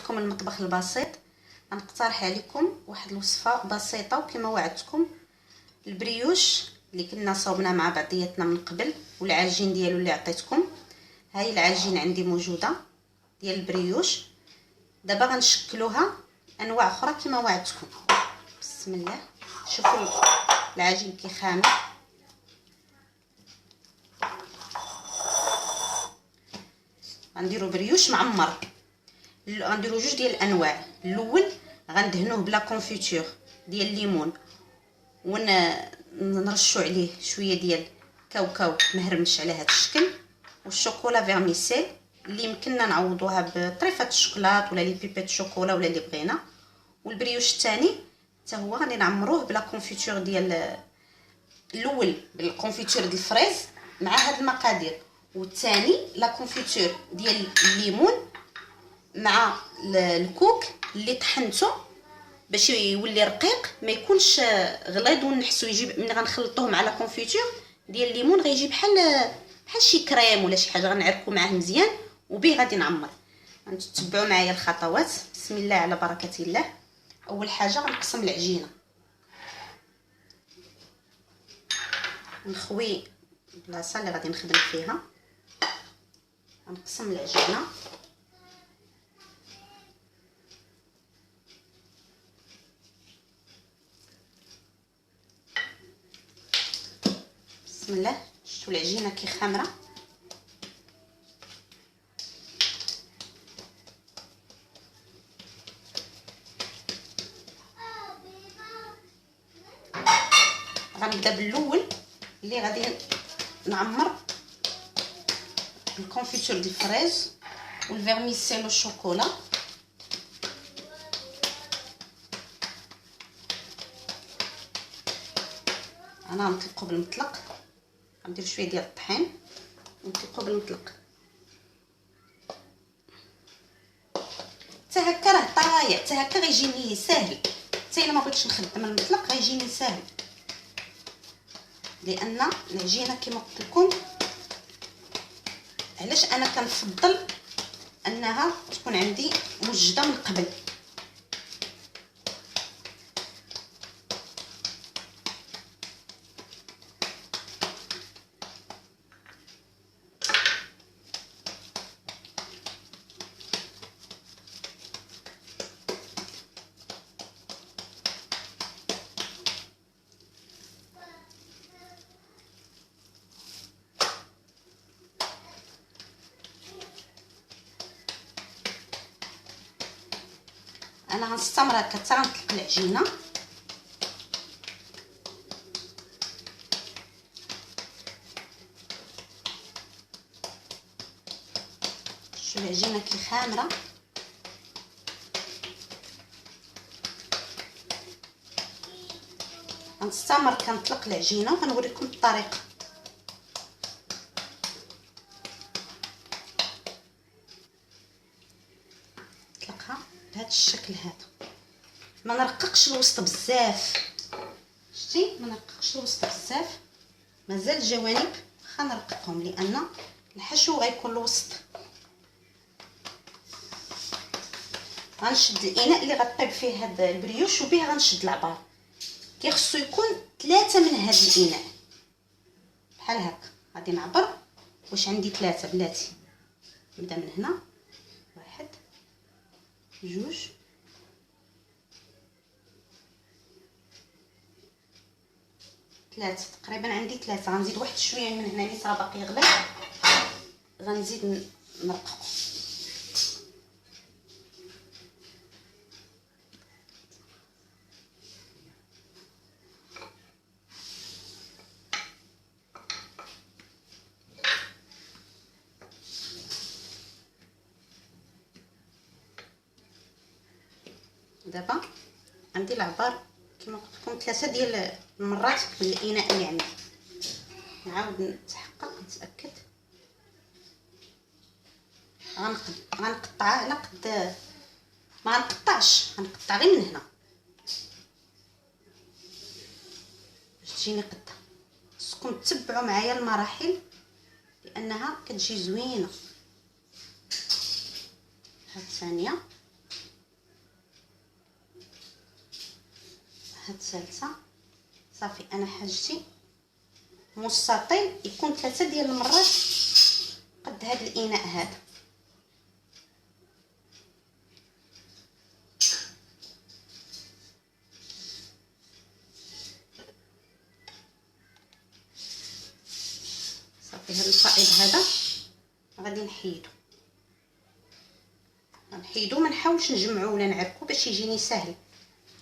لكم المطبخ البسيط. غنقترح عليكم واحد الوصفه بسيطه وكما وعدتكم، البريوش اللي كنا صاوبنا مع بعضياتنا من قبل والعجين ديالو اللي عطيتكم. هاي العجين عندي موجوده ديال البريوش. دابا غنشكلوها انواع اخرى كما وعدتكم. بسم الله. شوفوا العجين كي خامر. غنديروا بريوش معمر. غنديروا جوج ديال الانواع. الاول غندهنوه بلا كونفيتور ديال الليمون ونرشوا عليه شويه ديال كاوكاو مهرمش على هذا الشكل، والشوكولا فيرميسيل اللي يمكننا نعوضوها بطريفه الشوكولات ولا لي بيبيت شوكولا ولا اللي بغينا. والبريوش الثاني حتى هو غادي نعمروه بلا كونفيتور ديال الاول بالكونفيتور ديال الفريز مع هاد المقادير، والثاني لا كونفيتور ديال الليمون مع الكوك اللي طحنته باش يولي رقيق ما يكونش غليظ ونحسو يجيب ملي غنخلطوه مع لا كونفيتور ديال الليمون غيجي بحال شي كريم ولا شي حاجه. غنعركو معاه مزيان وبيه غادي نعمر. غنتبعوا معايا الخطوات. بسم الله على بركه الله. اول حاجه غنقسم العجينه، نخوي البلاصه اللي غادي نخدم فيها. غنقسم العجينه بسم الله. شفتوا العجينه كي خامره. غنبدا بالاول اللي غادي نعمر الكونفيتور ديال الفريز والفيرميسيل والشوكولا. انا غنطلقو بالمطلق، غندير شويه ديال الطحين ونطلقو بالمطلق حتى هكا. راه طايع حتى هكا غيجيني ساهل. حتى الا ما بغيتش نخدم المطلق غيجيني ساهل، لان العجينه كما قلت لكم علاش انا كنفضل انها تكون عندي موجده من قبل. انا غنستمر هكا حتى غنطلق العجينه. شوفوا العجينه كي خامره. غنستمر كنطلق العجينه وغنوريكم الطريقه. نطلقها بهذا الشكل هذا. ما نرققش الوسط بزاف، شتي ما نرققش الوسط بزاف. مازال الجوانب واخا نرققهم لان الحشو غيكون الوسط. غنشد الاناء اللي غطيب فيه هاد البريوش وبيه غنشد العبار. كيخصو يكون 3 من هاد الاناء بحال هكا. غادي نعبر واش عندي 3 بلاتي. نبدا من هنا 1 2 3. تقريبا عندي 3. غنزيد واحد شويه من هنا اللي صرا باقي يغلي، غنزيد نرققو. دابا عندي العبار كما قلت لكم 3 ديال المرات من الاناء اللي عندي. نعاود نتحقق نتاكد. غنقطعها على قد ما غنقطعش، غنقطع غير من هنا باش تجيني قطه. خصكم تتبعوا معايا المراحل لانها كتجي زوينه. هاد الثانيه الثالثه. صافي انا حاجتي مستطيل يكون 3 ديال المرات قد هذا الاناء هذا. صافي هذا الفائض هذا غادي نحيدو ما نحاولش نجمعو ولا نعركو باش يجيني سهل،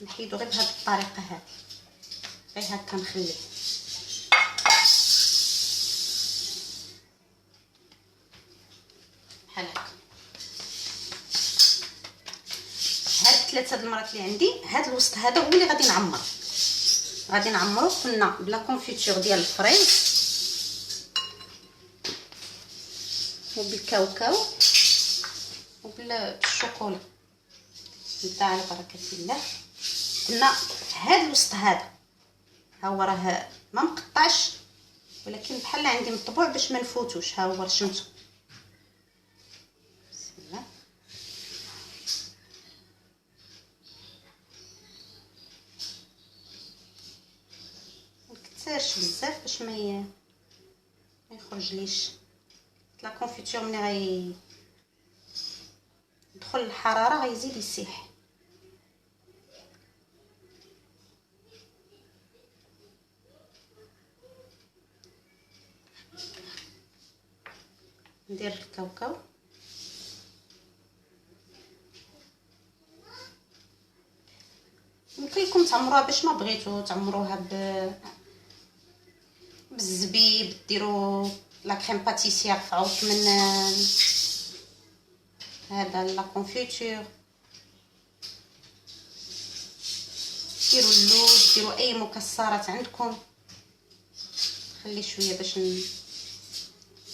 نحيدو غير بهذه الطريقه هذه، غير هكا نخليه. بحال هكا. هاد 3 د المرات اللي عندي، هاد الوسط هذا هو اللي غادي نعمرو قلنا بلا كونفيتور ديال الفريز وبالكاوكاو وبالشوكولا. نبدا على بركه الله. قلنا هاد الوسط هذا ها هو راه ما مقطعش، ولكن بحال عندي مطبوع باش ما نفوتوش. ها هو رشمته. بسم الله. مكثرش بزاف باش ما يخرجليش لا كونفيتور. ملي يدخل الحراره غيزيد يسيح. ندير الكاوكاو يمكن لكم تعمروها باش ما بغيتو، تعمروها بالزبيب، ديروا لا كريم باتيسير رفعوك من هذا لا كونفيتور، ديروا اللوز، ديروا اي مكسرات عندكم. خلي شويه باش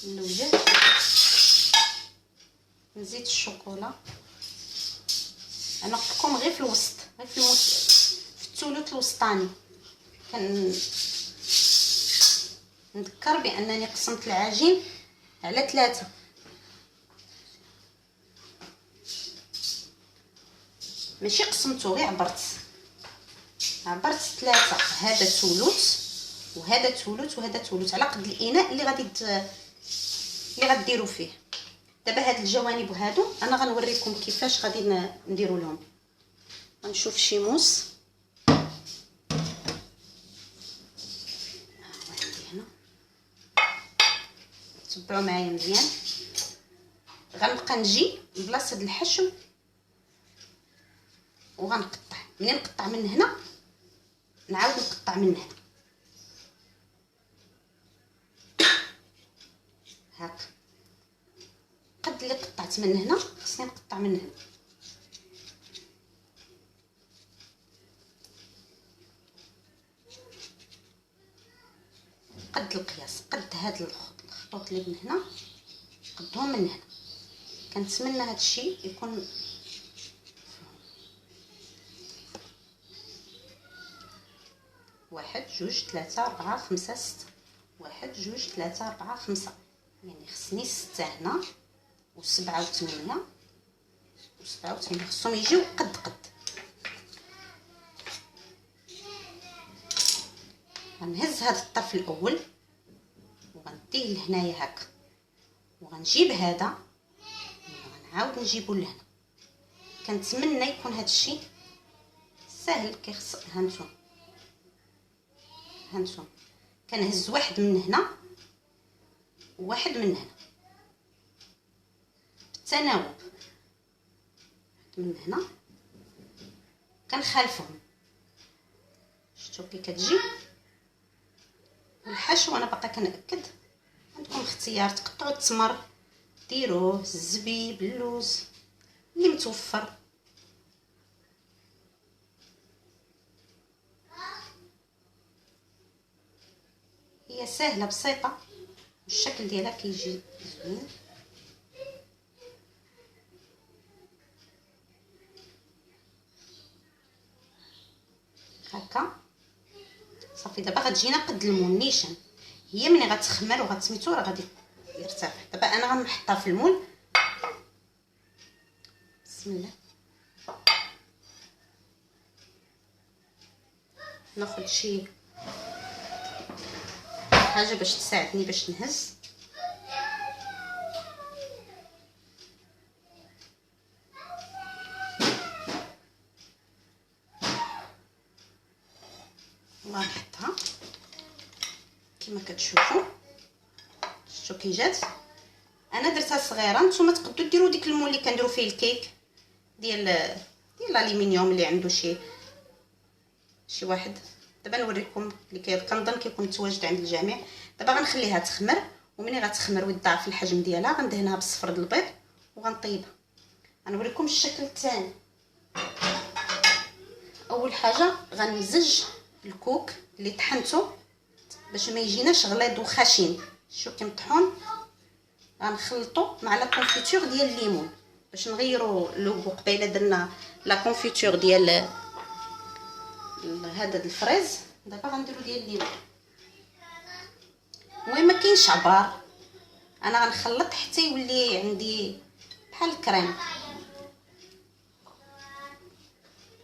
نلوجه. نزيد الشوكولا. انا قلت لكم غير في الوسط، غير في الثلث الوسطاني. نذكر بانني قسمت العجين على 3. ماشي قسمته، غير عبرت 3. هذا ثلث وهذا ثلث وهذا ثلث على قد الاناء اللي غديروا فيه. دابا هاد الجوانب هادو انا غنوريكم كيفاش غادي نديروا لهم. غنشوف شي موس هنا، تبعوا معايا مزيان. غنبقى نجي لبلاصه الحشو وغنقطع. منين نقطع من هنا نعاود نقطع من هنا هاك. قد اللي قطعت من هنا خصني نقطع من هنا. قد القياس، قد هاد الخطوط اللي من هنا قدهم من هنا. كنتمنى هاد الشيء يكون 1 2 3 4 5 6. 1 2 3 4 5، يعني خصني 6 هنا و7 و8 و7 و8 خصهم يجيو قد. غنهز هذا الطرف الاول وغنديه لهنايا هكا، وغنجيب هذا وغنعاود نجيبو لهنا. كنتمنى يكون هذا الشيء سهل. كيخص هانتوما كنهز واحد من هنا وواحد من هنا بالتناوب. من هنا كنخالفهم. شفتوا كي كتجي الحشو. انا باقا كنأكد، عندكم اختيار تقطعوا التمر، ديروه الزبيب، اللوز اللي متوفر. هي سهله بسيطه والشكل ديالها كيجي زوين. هكا صافي. دابا غتجينا قد المونيشن. هي ملي غتخمر وغتسميتو راه غادي يرتفع. دابا انا غنحطها في المول. بسم الله. ناخذ شي حاجه باش تساعدني باش نهز. ونحطها كما كتشوفوا. شفتوا كي جات؟ انا درتها صغيره، نتوما تقدروا ديروا ديك المول اللي كنديروا فيه الكيك ديال الالومنيوم اللي عنده شي واحد. دابا نوريكم اللي كنظن كيكون متواجد عند الجميع. دابا غنخليها تخمر، ومني غتخمر ويضاعف الحجم ديالها غندهنها بالصفر د البيض وغنطيبها. غنوريكم الشكل الثاني. اول حاجه غنمزج الكوك اللي طحنته باش ما يجيناش غليظ وخشن. شوف كي مطحون غنخلطو مع لا كونفيتور ديال الليمون باش نغيروا لوغو. قبيله درنا لا كونفيتور ديال هذا الفريز، دابا غنديرو ديال الليمون. المهم ما كاينش عبار، انا غنخلط حتى يولي عندي بحال الكريم.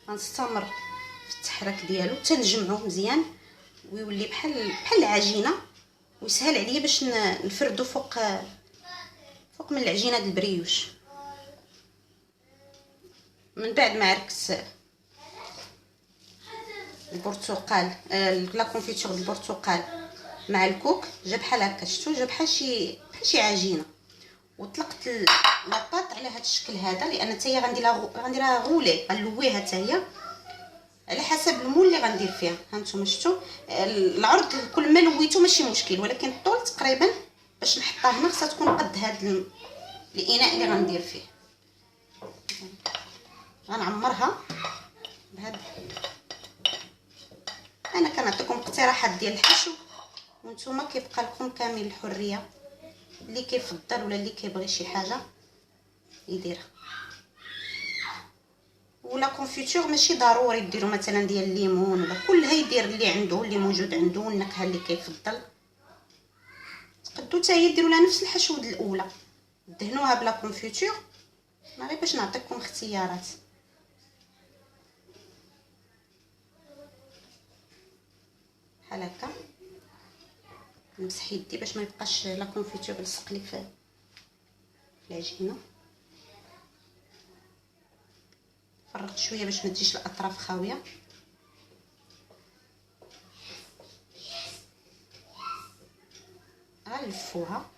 غنستمر في التحرك ديالو حتى نجمعوه مزيان ويولي بحال العجينه، ويسهل عليا باش نفردو فوق من العجينه ديال البريوش. من بعد ما عركت البرتقال لا كونفيتور ديال البرتقال مع الكوك جا بحال هكا. شفتوا جا بحال شي عجينه. وطلقت لاباط على هذا الشكل هذا، لان حتى هي غنديرها غولي، غنلويها حتى هي على حسب المول اللي غندير فيها. هانتوما شفتوا العرض كل ما لويتو ماشي مشكل، ولكن الطول تقريبا باش نحطها هنا خصها تكون قد هذا الاناء اللي غندير فيه. غنعمرها بهذا. انا كنعطيكم اقتراحات ديال الحشو، وانتم كيبقى لكم كامل الحريه، اللي كيفضل ولا اللي كيبغي شي حاجه يديرها. ولا كونفيتور ماشي ضروري ديروا مثلا ديال الليمون، ولا كلها يدير اللي عنده اللي موجود عنده النكهه اللي كيفضل. تقدروا حتى هي ديروا لها نفس الحشو الاولى، دهنوها بلا كونفيتور. ما غير باش نعطيكم اختيارات. بحال هكا نمسح يدي باش ما يبقاش لا كونفيتور لصق لي في العجينه. فرغت شويه باش ما تجيش الاطراف خاويه. غنلفوها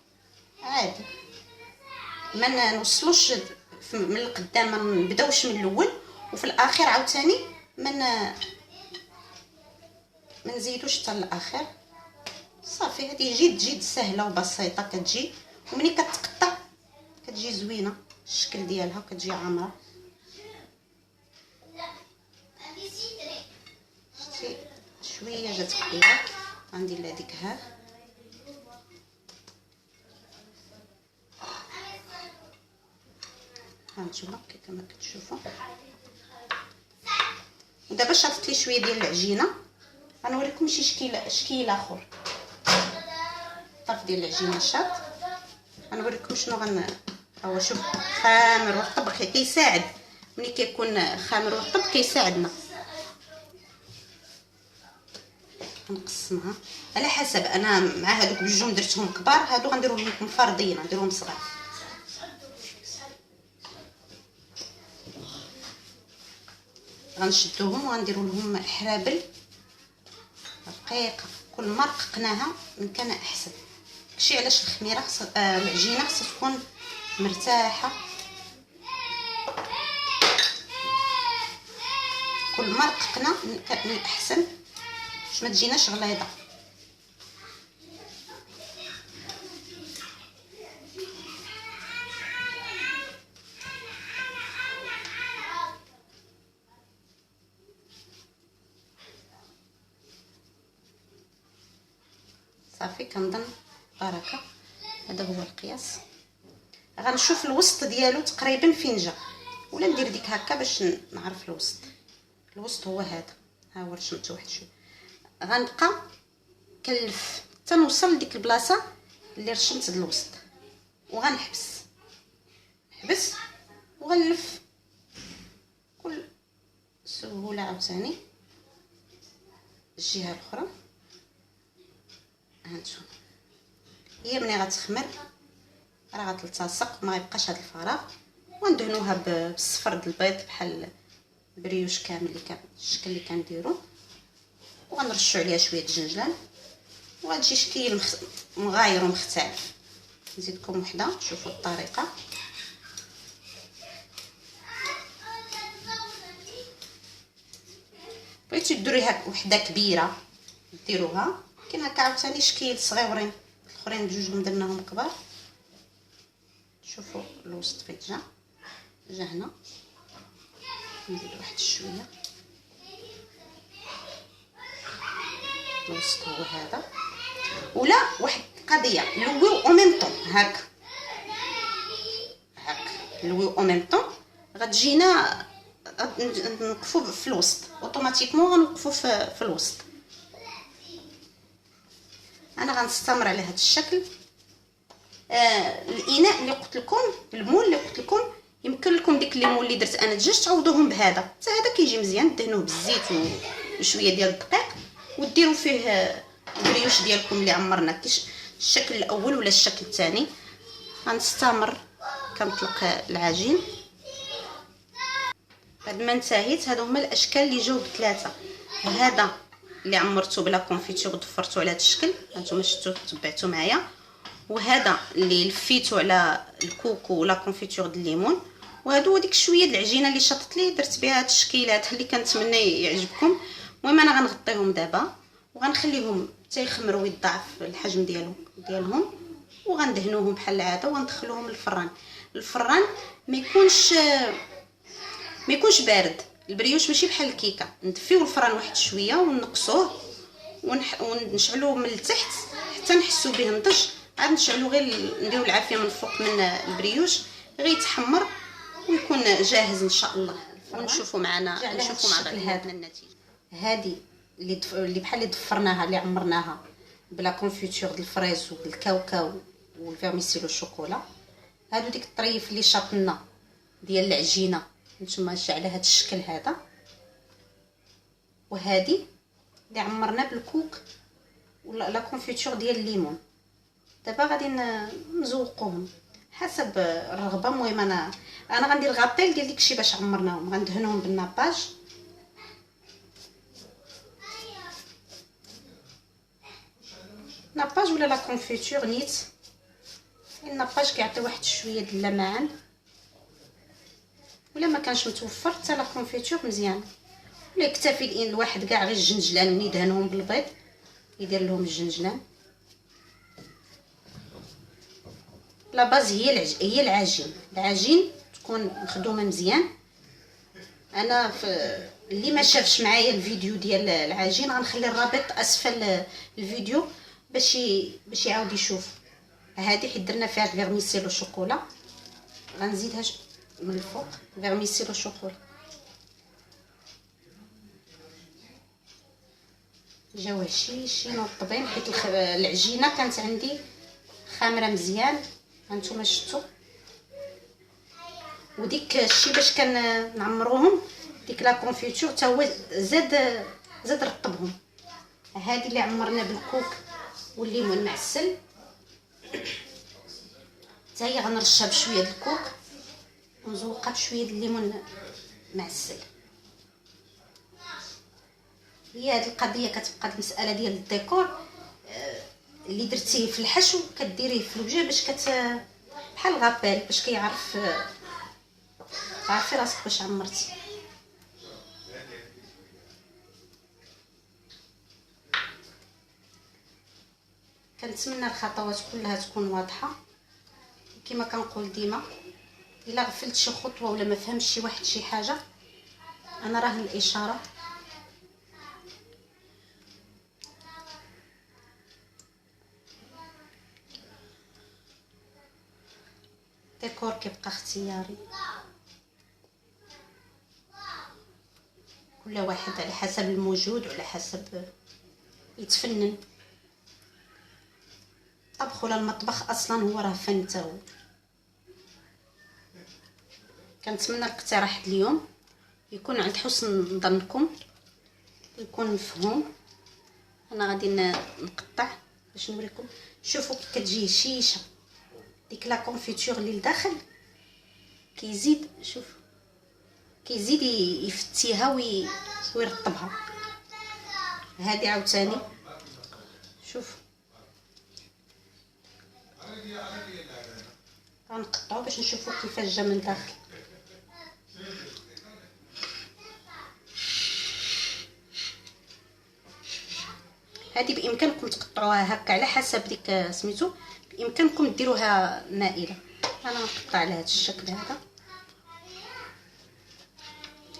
عادي، ما نوصلوش من القدام، ما نبداوش من الاول وفي الاخر عاوتاني ما نزيدوش حتى الاخر. صافي هذه جد سهله وبسيطه كتجي، وملي كتقطع كتجي زوينه الشكل ديالها وكتجي عامره. شتي شويه جات كبيره، غندير لها ديك ها. هانتوما كما كتشوفوا. ودابا شاطت لي شويه ديال العجينه، غنوريكم شي شكل اخر. الطرف ديال العجينه شاط. غنوريكم شنو هو. شوف خامر ورطب كيساعد. ملي كيكون خامر ورطب كيساعدنا. نقسمها على حسب. انا مع هذوك بجوج درتهم كبار، هادو غنديرهم لكم فردين، غنديرهم صغار. غنشدوهم وغنديروا لهم حرابل رقيقه. كل ما رققناها من كان احسن. داكشي علاش الخميره العجينه خصها تكون مرتاحه. كل ما رققنا من احسن باش ما تجيناش غليظه. صافي كنظن بركه. هذا هو القياس. غنشوف الوسط ديالو تقريبا فين جا، ولا ندير ديك هكا باش نعرف الوسط هو هذا. ها هو رشمت واحد شويه. غنبقى كنلف حتى نوصل لديك البلاصه اللي رشمت الوسط، وغنحبس وغنلف بكل سهوله عاوتاني. الجهه الاخرى. هانتوما هي ملي غتخمر راه غتلتصق، ما يبقاش هذا الفراغ. وندهنوها بالصفر د البيض بحال البريوش كامل اللي كان الشكل اللي كنديرو، وغنرشوا عليها شويه الجنجلان، وغتجي شكل مغاير ومختلف. نزيدكم وحده شوفوا الطريقه. بغيتو ديروها وحده كبيره ديروها، كاين هكا عاوتاني شكل صغيورين الاخرين بجوجهم درناهم كبار. شوفوا الوسط فين جا هنا، نزيد واحد شويه. الوسط هو هذا. ولا واحد القضيه لويو او ميم طون هاك لويو او ميم طون، غتجينا نوقفوا في الوسط اوتوماتيكمون، غنوقفوا في الوسط. انا غنستمر على هذا الشكل. الاناء اللي قلت لكم، المول اللي قلت لكم، يمكن لكم ديك الليمون اللي درت انا دجاج تعوضوهم بهذا، حتى هذا كيجي مزيان. دهنوه بالزيت وشويه ديال الدقيق، وديروا فيه البريوش ديالكم اللي عمرنا، الشكل الاول ولا الشكل الثاني. غنستمر كنطلق العجين. بعد ما انتهيت، هادو هما الاشكال اللي جاو بثلاثه. هذا اللي عمرته بلا كونفيتور ودفرته على هذا الشكل، هانتوما شفتوا تبعتوا معايا. وهذا اللي لفيته على الكوكو ولا كونفيتور د الليمون. وهادو ديك شويه د العجينه اللي شطت لي درت بها هاد التشكيلات اللي كنتمنى يعجبكم. المهم انا غنغطيهم دابا وغنخليهم حتى يخمروا ويضاعف الحجم ديالهم وغندهنوهم بحال العاده وغندخلوهم للفران. الفران ما يكونش بارد. البريوش ماشي بحال الكيكه، ندفيو الفران واحد شويه ونقصوه ونشعلوه من التحت حتى نحسوا به نضج. عاد نشعلو غير نديرو العافيه من الفوق من البريوش غير يتحمر ويكون جاهز ان شاء الله. ونشوفوا معنا مع بعض النتيجه. هذه اللي بحال اللي ضفرناها اللي عمرناها بلا كونفيتور د الفريز والكاوكاو والفيرميسيل والشوكولا. هادو ديك الطريف اللي شاطنا ديال العجينه نتوما جا على هذا الشكل هذا. وهذه اللي عمرنا بالكوك ولا لا كونفيتور ديال الليمون. دابا غادي نزوقوهم حسب الرغبه. المهم انا غندير غابيل ديال داكشي باش عمرناهم. غندهنهم بالناباج، ناباج ولا لا كونفيتور نيت. الناباج كيعطي واحد شويه د اللمعان، ولا ما كانش متوفر حتى لا كونفيتور مزيان. ولا يكتفي الواحد كاع غير الجنجلان ملي يدهنهم بالبيض يدير لهم الجنجلان. لا باز هي العجين تكون مخدومه مزيان. انا اللي ما شافش معايا الفيديو ديال العجين غنخلي الرابط اسفل الفيديو باش يعاود يشوف. هذه حيت درنا فيها الفيرميسيل والشوكولا، غنزيدها من الفوق فيرميسيل والشوكولا. جاو هشيشين ورطبين حيت العجينه كانت عندي خامره مزيان. هانتوما شفتوا. وديك الشيء باش كنعمروهم ديك لا كونفيتور حتى هو زاد رطبهم. هذه اللي عمرنا بالكوك والليمون معسل، حتى هي غنرشها بشويه د الكوك ونزوقها بشويه د الليمون معسل. هي هذه القضيه كتبقى المساله ديال الديكور اللي درتيه في الحشو كديريه في الوجه باش بحال غابيل باش كيعرف عارفي راسك باش عمرتي. كنتمنى الخطوات كلها تكون واضحه. كما كنقول ديما الا غفلت شي خطوه ولا ما فهمش شي واحد شي حاجه انا راه الاشاره. ديكور كيبقى اختياري، كل واحد على حسب الموجود وعلى حسب يتفنن. الطبخ ولا المطبخ اصلا هو راه فن تا هو. كنتمنى الاقتراح اليوم يكون عند حسن ظنكم، يكون مفهوم انا غادي نقطع باش نوريكم. شوفوا كي كتجي هشيشه ديك لا كونفيتور اللي لداخل، كيزيد شوف كيزيد يفتيها ويرطبها. هذه عاوتاني شوف غنقطعو باش نشوفوا كيفاش جا من الداخل. هذه بامكانكم تقطعوها هكا على حسب ديك سميتو، بامكانكم ديروها مائله. انا نقطع على هذا الشكل هذا.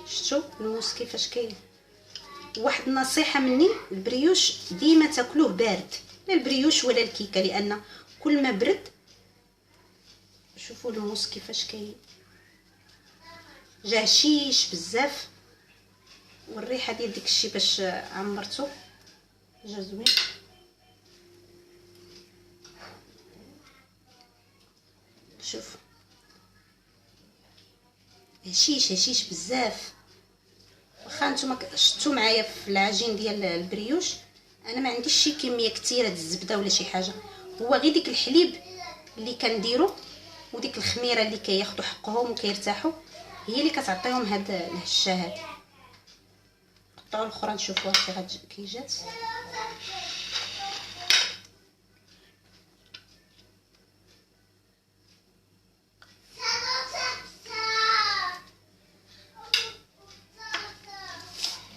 شفتوا الموس كيفاش كاين؟ واحد النصيحه مني، البريوش ديما تاكلوه بارد، لا البريوش ولا الكيكه، لان كل ما برد. شوفوا الموس كيفاش كاين، جا هشيش بزاف، والريحه ديال ديك الشيء باش عمرتو جا زوين. شوف هشيش بزاف. واخا نتوما شفتوا معايا في العجين ديال البريوش، انا ما عنديش شي كميه كثيره د الزبده ولا شي حاجه، هو غير ديك الحليب اللي كنديرو وديك الخميره اللي كياخذوا حقهم وكيرتاحوا، هي اللي كتعطيهم هاد الهشه هادي. قطعوا الاخرى نشوفوها كي جات.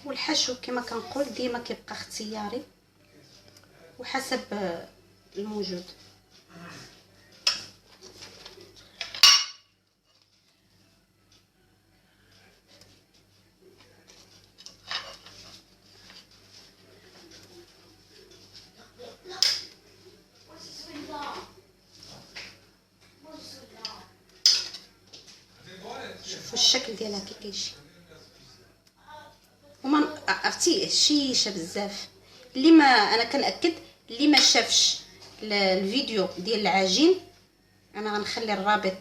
والحشو كما كنقول ديما كيبقى اختياري وحسب الموجود. شوفوا الشكل ديالها كي كيجي، وما عرفتي هشيشه بزاف. اللي ما انا كنأكد اللي ما شافش الفيديو ديال العجين، انا غنخلي الرابط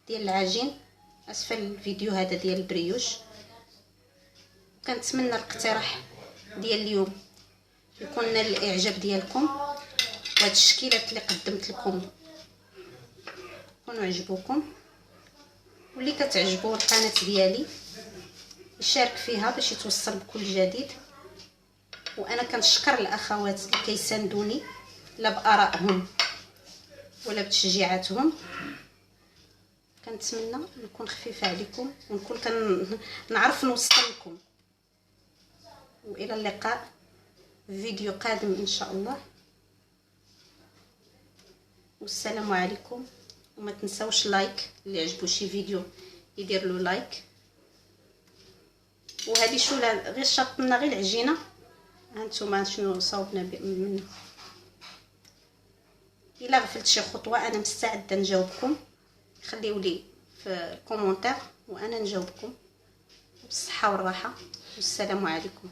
ديال العجين اسفل الفيديو هذا ديال البريوش. كنتمنى الاقتراح ديال اليوم يكون نال الاعجاب ديالكم، وهاد الشكيلات اللي قدمت لكم يكونوا عجبوكم، واللي كتعجبوا القناه ديالي يشارك فيها باش يتوصل بكل جديد. وانا كنشكر الاخوات اللي كيساندوني لا بارائهم ولا بتشجيعاتهم. كنتمنى نكون خفيفه عليكم ونكون نعرف نوصل لكم. والى اللقاء في فيديو قادم ان شاء الله، والسلام عليكم. وما تنساوش لايك، اللي عجبو شي فيديو يدير له لايك. وهذه شو غير شطنا غير العجينه، هانتوما شنو صاوبنا منه. الا غفلت شي خطوه انا مستعده نجاوبكم، خليوا لي في الكومونتير وانا نجاوبكم بالصحه والراحه. والسلام عليكم.